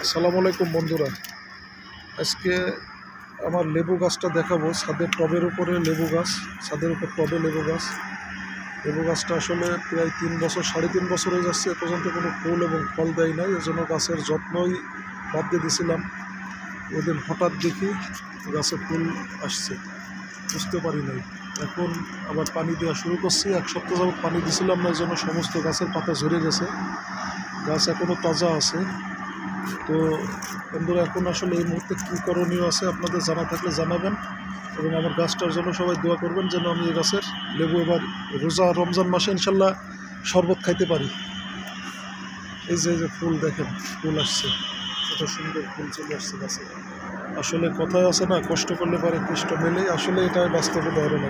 আসসালামু আলাইকুম বন্ধুরা, আজকে আমার লেবু গাছটা দেখাবো। ছাদের টবের উপরে লেবু গাছ, ছাদের উপর টবে লেবু গাছ। লেবু গাছটা আসলে প্রায় 3 বছর 3.5 বছর হয়ে যাচ্ছে, এ পর্যন্ত কোনো ফুল এবং ফল দেয় নাই। এজন্য গাছের যত্নই বাদ দিয়ে দিয়েছিলাম। ওদিন হঠাৎ দেখি গাছে ফুল আসছে, বুঝতে পারি নাই। এখন আবার পানি দেওয়া শুরু করছি। 1 সপ্তাহ যাবত পানি দিছিলাম না, এর জন্য সমস্ত গাছের পাতা ঝরে গেছে। গাছ এখনও তাজা আছে। তো বন্ধুরা, এখন আসলে এই মুহূর্তে কী করণীয় আছে আপনাদের জানা থাকলে জানাবেন, এবং আমার গাছটার জন্য সবাই দোয়া করবেন যেন আমি এই গাছের লেবু এবার রমজান মাসে ইনশাল্লাহ শরবত খাইতে পারি। এই যে ফুল দেখেন, ফুল আসছে, কত সুন্দর ফুল চলে আসছে গাছে। আসলে কথায় আছে না, কষ্ট করলে পারে কৃষ্ট মেলে। আসলে এটা বাস্তবে উদাহরণ।